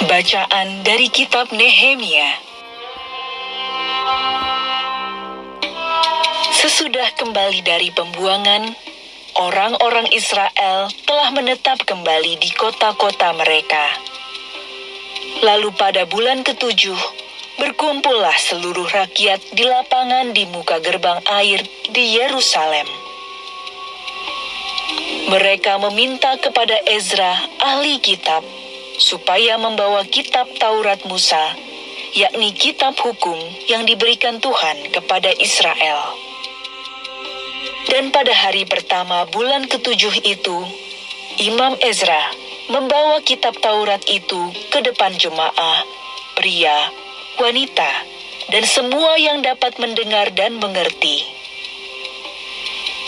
Bacaan dari kitab Nehemia. Sesudah kembali dari pembuangan, orang-orang Israel telah menetap kembali di kota-kota mereka. Lalu pada bulan ke-7, berkumpullah seluruh rakyat di lapangan di muka gerbang air di Yerusalem. Mereka meminta kepada Ezra, ahli kitab, supaya membawa kitab Taurat Musa, yakni kitab hukum yang diberikan Tuhan kepada Israel. Dan pada hari pertama bulan ke-7 itu, Imam Ezra membawa kitab Taurat itu ke depan jemaah, pria, wanita, dan semua yang dapat mendengar dan mengerti.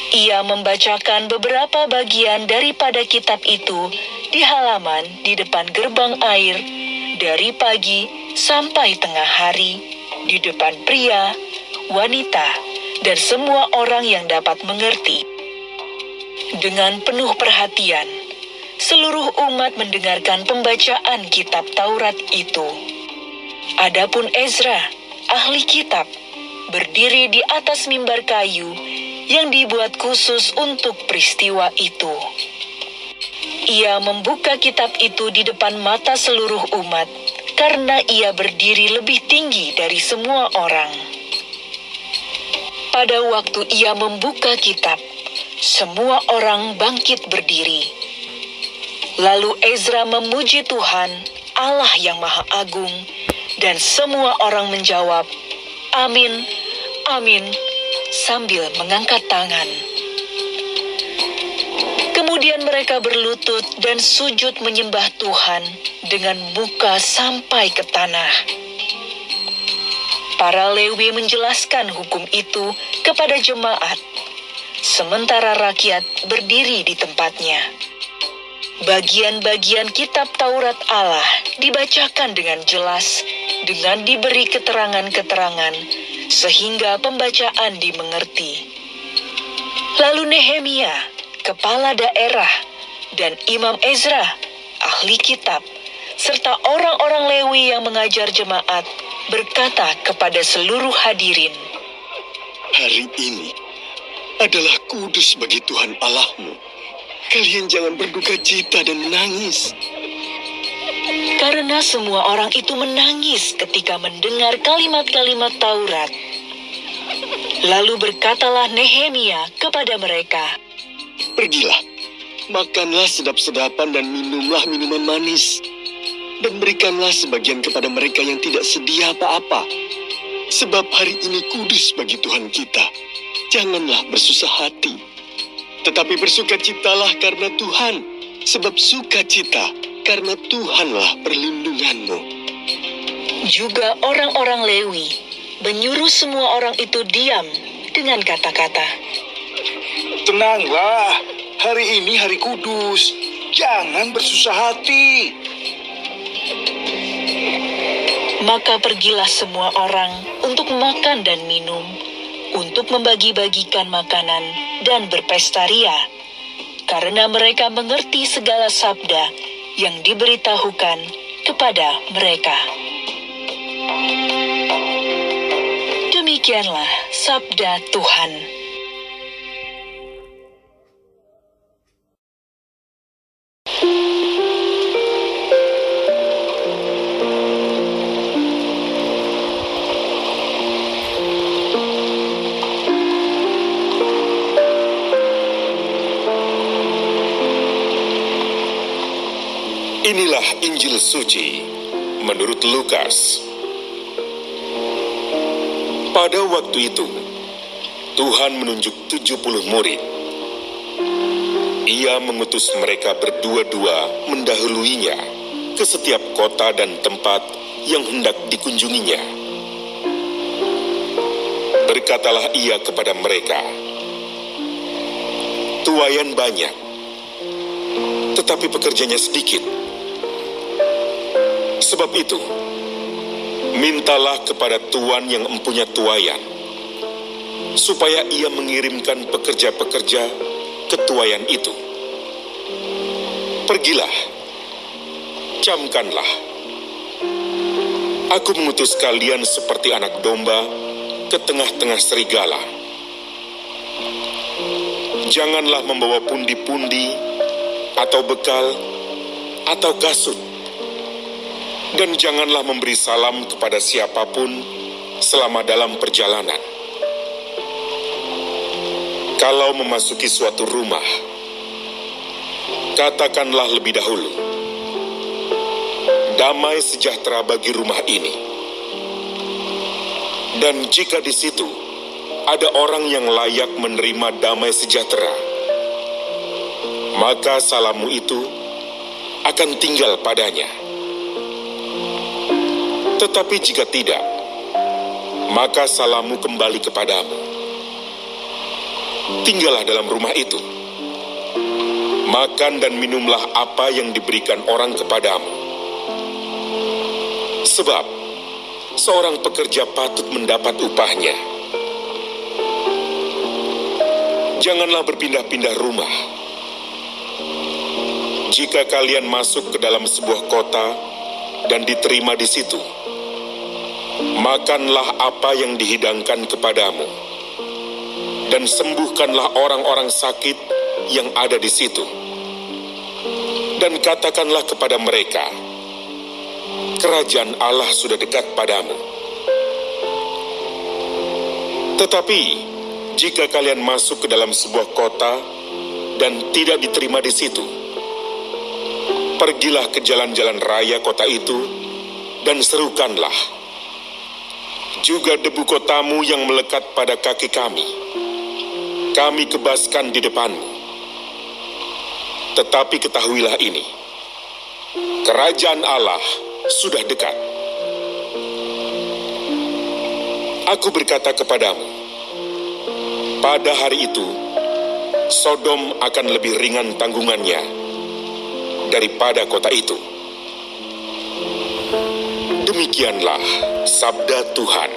Ia membacakan beberapa bagian daripada kitab itu di halaman di depan gerbang air dari pagi sampai tengah hari di depan pria, wanita, dan semua orang yang dapat mengerti. Dengan penuh perhatian, seluruh umat mendengarkan pembacaan kitab Taurat itu. Adapun Ezra, ahli kitab, berdiri di atas mimbar kayu yang dibuat khusus untuk peristiwa itu. Ia membuka kitab itu di depan mata seluruh umat, karena ia berdiri lebih tinggi dari semua orang. Pada waktu ia membuka kitab, semua orang bangkit berdiri. Lalu Ezra memuji Tuhan, Allah yang Maha Agung, dan semua orang menjawab, "Amin, amin," sambil mengangkat tangan. Kemudian mereka berlutut dan sujud menyembah Tuhan dengan muka sampai ke tanah. Para Lewi menjelaskan hukum itu kepada jemaat, sementara rakyat berdiri di tempatnya. Bagian-bagian kitab Taurat Allah dibacakan dengan jelas, dengan diberi keterangan-keterangan, sehingga pembacaan dimengerti. Lalu Nehemia, kepala daerah, dan Imam Ezra, ahli kitab, serta orang-orang Lewi yang mengajar jemaat, berkata kepada seluruh hadirin, "Hari ini adalah kudus bagi Tuhan Allahmu. Kalian jangan berduka cita dan menangis." Karena semua orang itu menangis ketika mendengar kalimat-kalimat Taurat. Lalu berkatalah Nehemia kepada mereka, "Pergilah, makanlah sedap-sedapan dan minumlah minuman manis, dan berikanlah sebagian kepada mereka yang tidak sedia apa-apa. Sebab hari ini kudus bagi Tuhan kita. Janganlah bersusah hati, tetapi bersukacitalah karena Tuhan, sebab sukacita karena Tuhanlah perlindunganmu." Juga orang-orang Lewi menyuruh semua orang itu diam dengan kata-kata, "Tenanglah, hari ini hari kudus, jangan bersusah hati." Maka pergilah semua orang untuk makan dan minum, untuk membagi-bagikan makanan dan berpesta ria, karena mereka mengerti segala sabda yang diberitahukan kepada mereka. Demikianlah sabda Tuhan. Inilah Injil suci menurut Lukas. Pada waktu itu, Tuhan menunjuk 70 murid. Ia mengutus mereka berdua-dua mendahuluinya ke setiap kota dan tempat yang hendak dikunjunginya. Berkatalah ia kepada mereka, "Tuaian banyak, tetapi pekerjanya sedikit. Sebab itu, mintalah kepada Tuan yang empunya tuaian, supaya ia mengirimkan pekerja-pekerja ke tuaian itu. Pergilah, camkanlah, Aku mengutus kalian seperti anak domba ke tengah-tengah serigala. Janganlah membawa pundi-pundi, atau bekal, atau kasut. Dan janganlah memberi salam kepada siapapun selama dalam perjalanan. Kalau memasuki suatu rumah, katakanlah lebih dahulu, damai sejahtera bagi rumah ini. Dan jika di situ ada orang yang layak menerima damai sejahtera, maka salammu itu akan tinggal padanya. Tetapi jika tidak, maka salammu kembali kepadamu. Tinggallah dalam rumah itu. Makan dan minumlah apa yang diberikan orang kepadamu. Sebab seorang pekerja patut mendapat upahnya. Janganlah berpindah-pindah rumah. Jika kalian masuk ke dalam sebuah kota dan diterima di situ, makanlah apa yang dihidangkan kepadamu, dan sembuhkanlah orang-orang sakit yang ada di situ. Dan katakanlah kepada mereka, kerajaan Allah sudah dekat padamu. Tetapi, jika kalian masuk ke dalam sebuah kota dan tidak diterima di situ, pergilah ke jalan-jalan raya kota itu dan serukanlah, juga debu kotamu yang melekat pada kaki kami kebaskan di depanmu. Tetapi ketahuilah ini, kerajaan Allah sudah dekat. Aku berkata kepadamu, pada hari itu, Sodom akan lebih ringan tanggungannya daripada kota itu. Demikianlah sabda Tuhan.